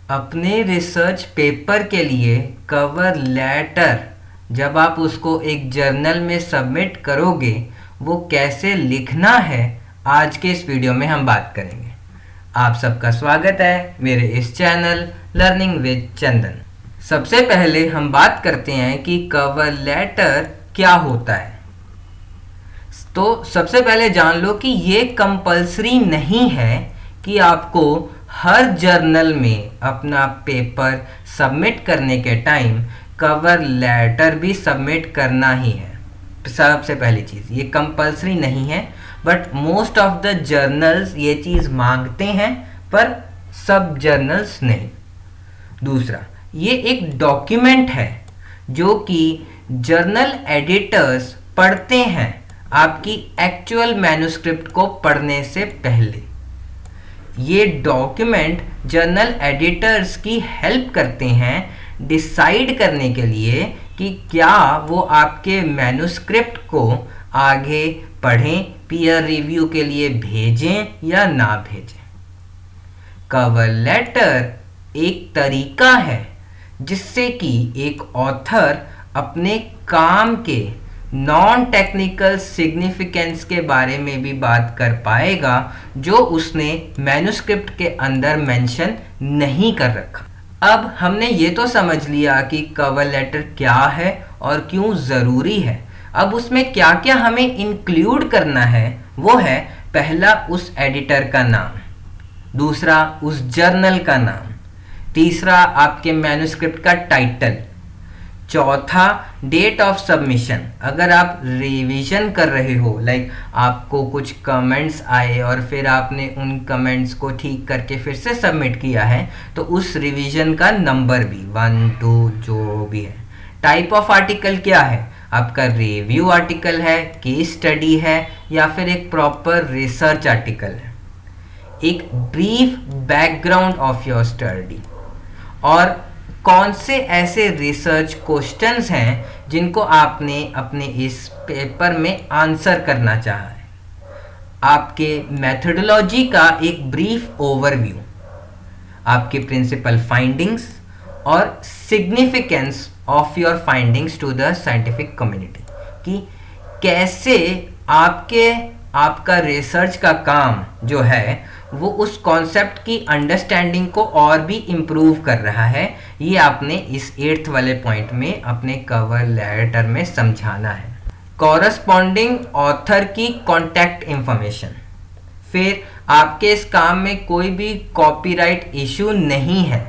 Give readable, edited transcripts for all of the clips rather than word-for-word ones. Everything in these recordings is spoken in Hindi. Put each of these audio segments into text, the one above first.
अपने रिसर्च पेपर के लिए कवर लेटर जब आप उसको एक जर्नल में सबमिट करोगे वो कैसे लिखना है, आज के इस वीडियो में हम बात करेंगे। आप सबका स्वागत है मेरे इस चैनल लर्निंग विद चंदन। सबसे पहले हम बात करते हैं कि कवर लेटर क्या होता है। तो सबसे पहले जान लो कि ये कंपल्सरी नहीं है कि आपको हर जर्नल में अपना पेपर सबमिट करने के टाइम कवर लेटर भी सबमिट करना ही है। सबसे पहली चीज़, ये कंपल्सरी नहीं है, but most of the journals ये चीज़ मांगते हैं पर सब जर्नल्स नहीं। दूसरा, ये एक डॉक्यूमेंट है जो कि जर्नल एडिटर्स पढ़ते हैं आपकी एक्चुअल मैन्युस्क्रिप्ट को पढ़ने से पहले। ये डॉक्यूमेंट जर्नल एडिटर्स की हेल्प करते हैं डिसाइड करने के लिए कि क्या वो आपके मैन्युस्क्रिप्ट को आगे पढ़ें, पीयर रिव्यू के लिए भेजें या ना भेजें। कवर लेटर एक तरीका है जिससे कि एक ऑथर अपने काम के नॉन टेक्निकल सिग्निफिकेंस के बारे में भी बात कर पाएगा जो उसने मैन्युस्क्रिप्ट के अंदर मेंशन नहीं कर रखा। अब हमने ये तो समझ लिया कि कवर लेटर क्या है और क्यों ज़रूरी है। अब उसमें क्या क्या हमें इंक्लूड करना है वो है, पहला उस एडिटर का नाम, दूसरा उस जर्नल का नाम, तीसरा आपके मैन्युस्क्रिप्ट का टाइटल, चौथा डेट ऑफ सबमिशन। अगर आप रिवीजन कर रहे हो, लाइक आपको कुछ कमेंट्स आए और फिर आपने उन कमेंट्स को ठीक करके फिर से सबमिट किया है तो उस रिवीजन का नंबर भी 1, 2 जो भी है। टाइप ऑफ आर्टिकल क्या है, आपका रिव्यू आर्टिकल है, केस स्टडी है या फिर एक प्रॉपर रिसर्च आर्टिकल है। एक brief background of your study और कौन से ऐसे रिसर्च क्वेश्चंस हैं जिनको आपने अपने इस पेपर में आंसर करना चाहा है। आपके मेथोडोलॉजी का एक ब्रीफ ओवरव्यू, आपके प्रिंसिपल फाइंडिंग्स और significance of your findings to the scientific community, कि कैसे आपका रिसर्च का काम जो है वो उस कॉन्सेप्ट की अंडरस्टैंडिंग को और भी इम्प्रूव कर रहा है। ये आपने इस 8th वाले पॉइंट में अपने कवर लेटर में समझाना है। कॉरस्पॉन्डिंग ऑथर की कॉन्टैक्ट इंफॉर्मेशन, फिर आपके इस काम में कोई भी कॉपीराइट इशू नहीं है।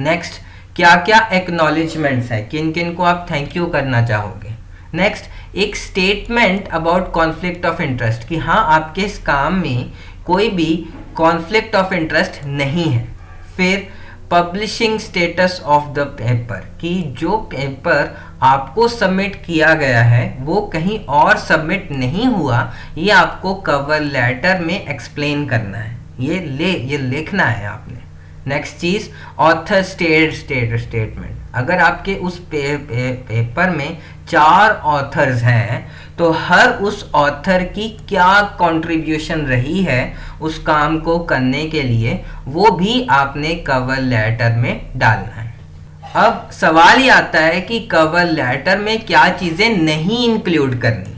नेक्स्ट, क्या क्या एक्नॉलेजमेंट्स है, किन किन को आप थैंक यू करना चाहोगे। नेक्स्ट, एक statement about conflict of interest, कि हाँ आपके इस काम में कोई भी कॉन्फ्लिक्ट ऑफ इंटरेस्ट नहीं है। फिर publishing status of the paper, कि जो पेपर आपको सबमिट किया गया है वो कहीं और सबमिट नहीं हुआ, ये आपको कवर लेटर में एक्सप्लेन करना है, ये लिखना है आपने। नेक्स्ट चीज़, ऑथर स्टेटमेंट। अगर आपके उस पेपर में 4 ऑथर्स हैं तो हर उस ऑथर की क्या कंट्रीब्यूशन रही है उस काम को करने के लिए, वो भी आपने कवर लेटर में डालना है। अब सवाल ये आता है कि कवर लेटर में क्या चीज़ें नहीं इंक्लूड करनी।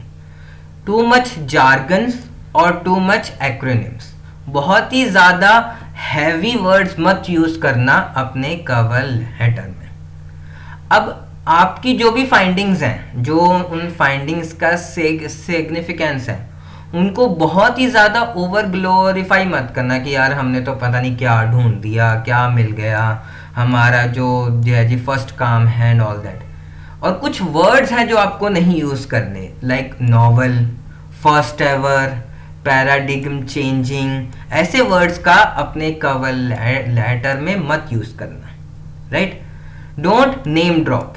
टू मच जार्गन्स और टू मच एक्रोनिम्स, बहुत ही ज़्यादा हैवी वर्ड्स मत यूज़ करना अपने कवर लेटर में। अब आपकी जो भी फाइंडिंग्स हैं, जो उन फाइंडिंग्स का सिग्निफिकेंस है, उनको बहुत ही ज़्यादा ओवर ग्लोरीफाई मत करना कि यार हमने तो पता नहीं क्या ढूंढ दिया, क्या मिल गया, हमारा जो है जी फर्स्ट काम है एंड ऑल दैट। और कुछ वर्ड्स हैं जो आपको नहीं यूज़ करने, like novel, first ever, paradigm changing, ऐसे वर्ड्स का अपने कवर लेटर में मत यूज़ करना, राइट। Don't name drop.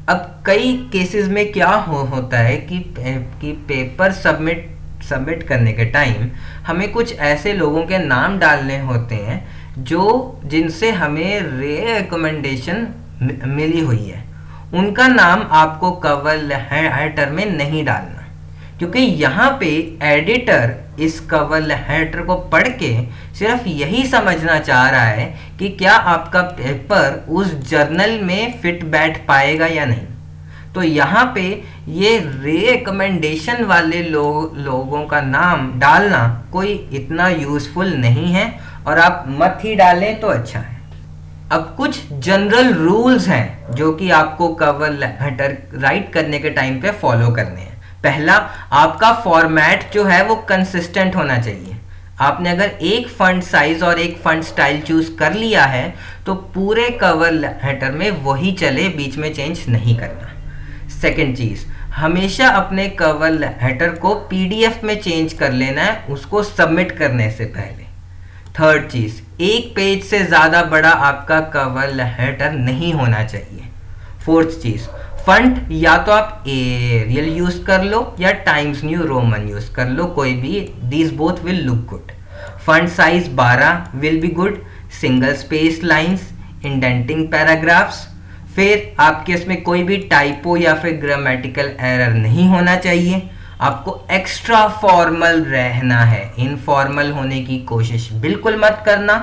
अब कई केसेस में क्या होता है कि पेपर सबमिट करने के टाइम हमें कुछ ऐसे लोगों के नाम डालने होते हैं जिनसे हमें रिकमेंडेशन मिली हुई है, उनका नाम आपको कवर लेटर में नहीं डालना, क्योंकि यहाँ पे एडिटर इस कवर लेटर को पढ़ के सिर्फ यही समझना चाह रहा है कि क्या आपका पेपर उस जर्नल में फिट बैठ पाएगा या नहीं। तो यहाँ पे ये रिकमेंडेशन वाले लोगों का नाम डालना कोई इतना यूज़फुल नहीं है, और आप मत ही डालें तो अच्छा है। अब कुछ जनरल रूल्स हैं जो कि आपको कवर लेटर राइट करने के टाइम पे फॉलो करने हैं। पहला, आपका फॉर्मेट जो है वो कंसिस्टेंट होना चाहिए। आपने अगर एक फंट साइज और एक फंट स्टाइल चूज कर लिया है तो पूरे कवर लेटर में वही चले, बीच में चेंज नहीं करना। सेकेंड चीज, हमेशा अपने कवर लेटर को पीडीएफ में चेंज कर लेना है उसको सबमिट करने से पहले। थर्ड चीज, एक पेज से ज्यादा बड़ा आपका कवर लेटर नहीं होना चाहिए। फोर्थ चीज, फंट या तो आप एरियल यूज कर लो या टाइम्स न्यू रोमन यूज कर लो, कोई भी, these both will look good. Font size 12 will be good. Single space lines, indenting paragraphs. फिर आपके इसमें कोई भी टाइपो या फिर ग्रामेटिकल एरर नहीं होना चाहिए। आपको एक्स्ट्रा फॉर्मल रहना है, इनफॉर्मल होने की कोशिश बिल्कुल मत करना।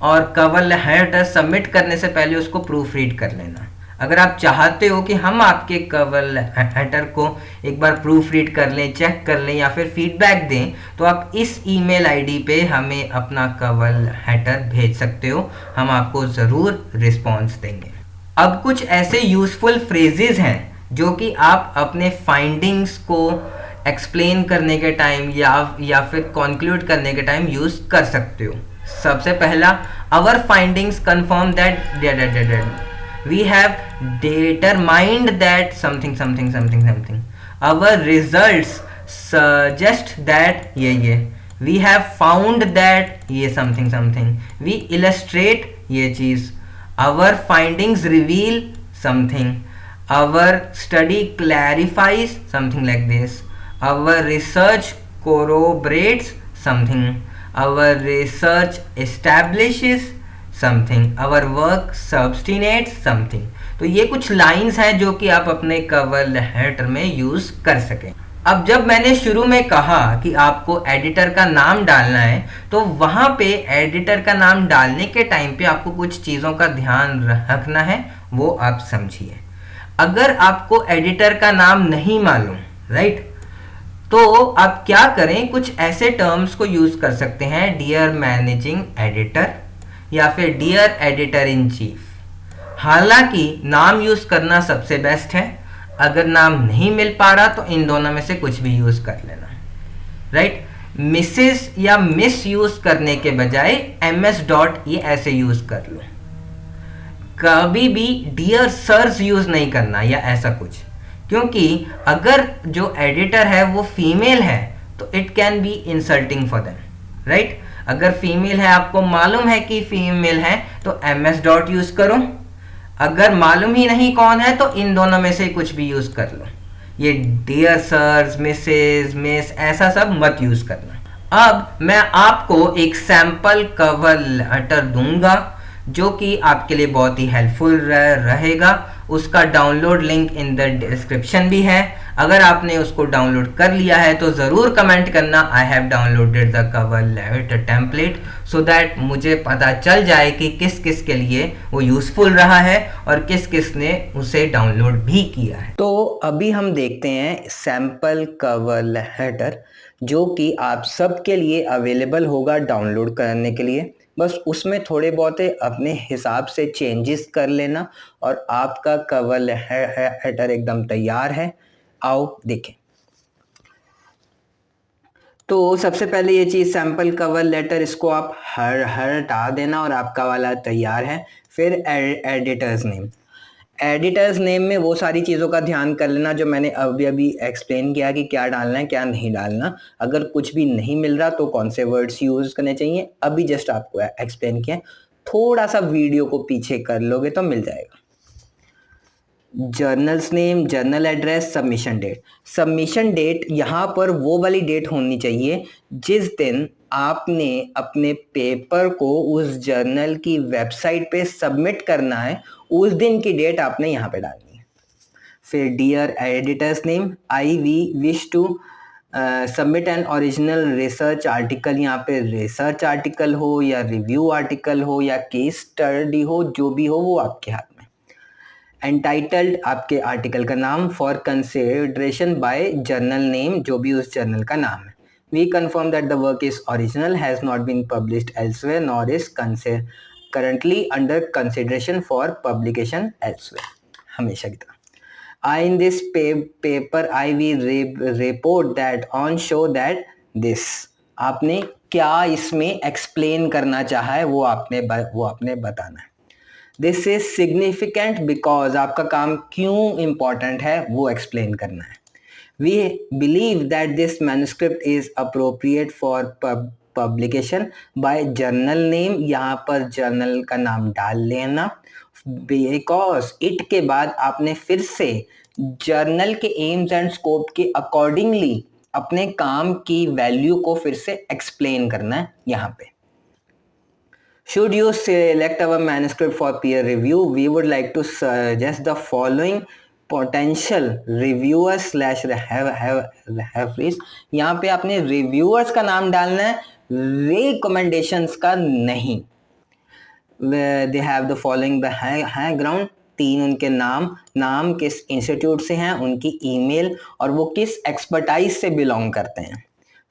और कवर लेटर सबमिट करने से पहले उसको प्रूफ रीड कर लेना। अगर आप चाहते हो कि हम आपके कवर लेटर को एक बार प्रूफ रीड कर लें, चेक कर लें या फिर फीडबैक दें, तो आप इस ईमेल आईडी पे हमें अपना कवर लेटर भेज सकते हो, हम आपको ज़रूर रिस्पॉन्स देंगे। अब कुछ ऐसे यूज़फुल फ्रेजेस हैं जो कि आप अपने फाइंडिंग्स को एक्सप्लेन करने के टाइम या फिर कंक्लूड करने के टाइम यूज़ कर सकते हो। सबसे पहला, our findings confirm that we have determined that something something something something, our results suggest that ये we have found that ये something something, we illustrate ये चीज़, our findings reveal something, our study clarifies something like this, our research corroborates something, our research establishes something, our work substantiates something. तो ये कुछ लाइंस हैं जो कि आप अपने कवर लेटर में यूज कर सकें। अब जब मैंने शुरू में कहा कि आपको एडिटर का नाम डालना है, तो वहां पे एडिटर का नाम डालने के टाइम पे आपको कुछ चीज़ों का ध्यान रखना है, वो आप समझिए। अगर आपको एडिटर का नाम नहीं मालूम, राइट, तो आप क्या करें, कुछ ऐसे टर्म्स को यूज कर सकते हैं, डियर मैनेजिंग एडिटर या फिर डियर एडिटर इन चीफ। हालांकि नाम यूज करना सबसे बेस्ट है, अगर नाम नहीं मिल पा रहा तो इन दोनों में से कुछ भी यूज कर लेना, राइट। मिसेस या मिस यूज करने के बजाय ms डॉट ये ऐसे यूज कर लो। कभी भी डियर सर्स यूज नहीं करना या ऐसा कुछ, क्योंकि अगर जो एडिटर है वो फीमेल है तो it can be insulting for them, right. अगर फीमेल है, आपको मालूम है कि फीमेल है, तो ms डॉट यूज करो। अगर मालूम ही नहीं कौन है तो इन दोनों में से कुछ भी यूज कर लो। ये डियर सर्स, मिसेस, मिस ऐसा सब मत यूज करना। अब मैं आपको एक सैंपल कवर लेटर दूंगा जो कि आपके लिए बहुत ही हेल्पफुल रहेगा। उसका download link in the description भी है। अगर आपने उसको डाउनलोड कर लिया है तो ज़रूर कमेंट करना I have downloaded the cover letter template, so that मुझे पता चल जाए कि किस किस के लिए वो यूज़फुल रहा है और किस किस ने उसे डाउनलोड भी किया है। तो अभी हम देखते हैं सैंपल कवर लेटर जो कि आप सबके लिए अवेलेबल होगा डाउनलोड करने के लिए। बस उसमें थोड़े बहुत अपने हिसाब से चेंजेस कर लेना और आपका कवर लेटर एकदम तैयार है। आओ देखें। तो सबसे पहले ये चीज़ सैंपल कवर लेटर, इसको आप हटा देना और आपका वाला तैयार है। फिर एडिटर्स नेम, एडिटर्स नेम में वो सारी चीज़ों का ध्यान कर लेना जो मैंने अभी एक्सप्लेन किया कि क्या डालना है क्या नहीं डालना। अगर कुछ भी नहीं मिल रहा तो कौन से वर्ड्स यूज़ करने चाहिए, अभी जस्ट आपको एक्सप्लेन किया। थोड़ा सा वीडियो को पीछे कर लोगे तो मिल जाएगा। Journal's name, journal address, submission date. Submission date यहाँ पर वो वाली डेट होनी चाहिए जिस दिन आपने अपने पेपर को उस जर्नल की वेबसाइट पे सबमिट करना है, उस दिन की डेट आपने यहाँ पे डालनी है। फिर dear editor's name, I we wish to submit an original research article, यहाँ पे रिसर्च आर्टिकल हो या रिव्यू आर्टिकल हो या केस स्टडी हो, जो भी हो वो आपके हाथ में। एंटाइटल्ड आपके आर्टिकल का नाम, for consideration by journal name, जो भी उस जर्नल का नाम है। We confirm that the work is original, has not been published elsewhere, nor is currently under consideration for publication elsewhere. हमेशा की तरह in this paper I will report that on show that this, आपने क्या इसमें एक्सप्लेन करना चाहा है वो आपने बताना है। दिस इज सिग्निफिकेंट बिकॉज, आपका काम क्यों इंपॉर्टेंट है वो एक्सप्लेन करना है। We believe that this manuscript is appropriate for publication by journal name, यहाँ पर जर्नल का नाम डाल लेना, बिकॉज इट के बाद आपने फिर से जर्नल के एम्स एंड स्कोप के अकॉर्डिंगली अपने काम की वैल्यू को फिर से एक्सप्लेन करना है यहाँ पे। Should you select our manuscript for peer review, we would like to suggest the following potential reviewers slash referees। यहाँ पे आपने reviewers का नाम डालना है, recommendations का नहीं। They have the following background, 3 उनके नाम किस इंस्टीट्यूट से हैं, उनकी ईमेल और वो किस एक्सपर्टाइज से बिलोंग करते हैं।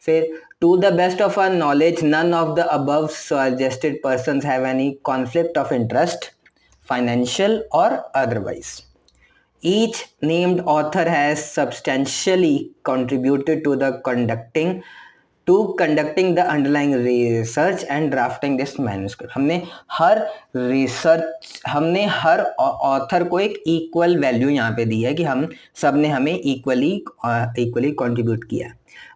फिर to the best of our knowledge, none of the above suggested persons have any conflict of interest, financial or otherwise. Each named author has substantially contributed to conducting the underlying research and drafting this manuscript। हमने हर ऑथर को एक इक्वल वैल्यू यहाँ पे दी है कि हम सब ने हमें इक्वली कंट्रीब्यूट किया।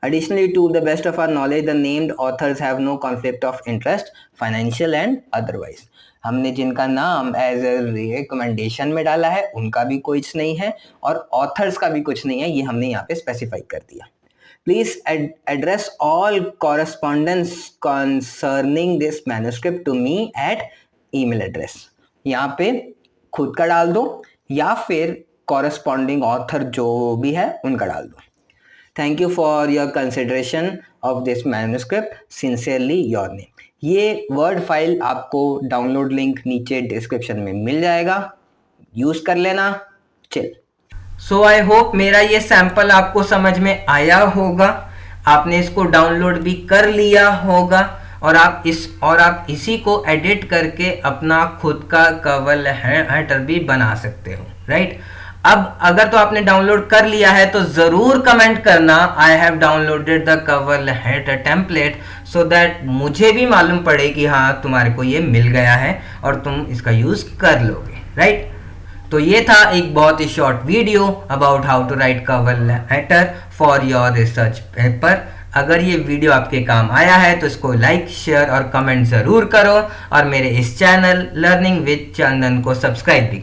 Additionally, to the best of our knowledge, the named authors have no conflict of interest, financial and otherwise। हमने जिनका नाम एज ए रिकमेंडेशन में डाला है उनका भी कुछ नहीं है और ऑथर्स का भी कुछ नहीं है, ये हमने यहाँ पे स्पेसिफाई कर दिया। Please address all correspondence concerning this manuscript to me at email address। यहाँ पे खुद का डाल दो या फिर corresponding author जो भी है उनका डाल दो। Thank you for your consideration of this manuscript, sincerely your name। ये वर्ड फाइल आपको डाउनलोड लिंक नीचे डिस्क्रिप्शन में मिल जाएगा, यूज कर लेना। चिल। सो आई होप मेरा ये सैंपल आपको समझ में आया होगा, आपने इसको डाउनलोड भी कर लिया होगा और आप इसी को एडिट करके अपना खुद का कवर हेडर भी बना सकते हो, राइट। अब अगर तो आपने डाउनलोड कर लिया है तो जरूर कमेंट करना I have downloaded the cover header template, so that मुझे भी मालूम पड़े कि हाँ तुम्हारे को ये मिल गया है और तुम इसका यूज कर लोगे, राइट। तो ये था एक बहुत ही short video about how to write cover letter for your research paper. अगर ये वीडियो आपके काम आया है तो इसको लाइक, शेयर और कमेंट जरूर करो और मेरे इस चैनल लर्निंग विद चंदन को सब्सक्राइब भी करो।